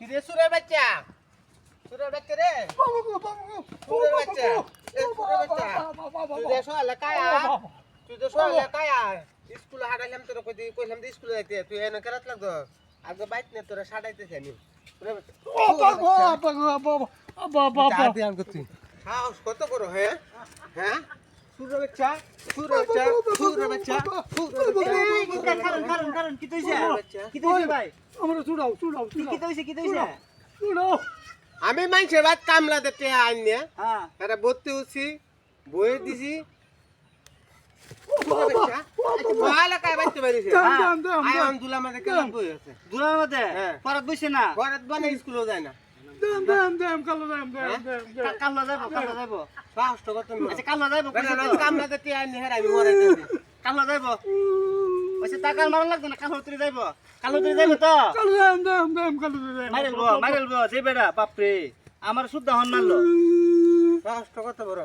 কিরে সুরের বাচ্চা রে সুরের বাচ্চা তুই তো সকালে কায়া স্কুলে হাঁটাইলাম তোর কইলাম যে স্কুলে যাইতে তুই এনে কেরাত লাগতো আগে বাইক নে তোরা সাড়াইতেছি আমি সাহস কত করো হ্যাঁ হ্যাঁ সুরের বাচ্চা কারণ কি তৈছে ভাই আমরা ছুড়াও কি তৈছে আমি মানুষের বাদ কামলা দেখতে আইনে হ্যাঁ এটা ভর্তি হচ্ছি বইয়ে দিছি দুলার মধ্যে হ্যাঁ। পরাত বইছে না স্কুলেও যায় না কামলা যাইবো আচ্ছা কামলা যাইবো কামলা দেখতে আইনে হের আমি মরে যাবো কামলা যাইবো আচ্ছা টাকার মারা লাগতো না কামলা তুই যাইবো তো মাইরেলবো যে বেড়া বাপরে আমার শুদ্ধ হন মারলো কষ্ট কত বড়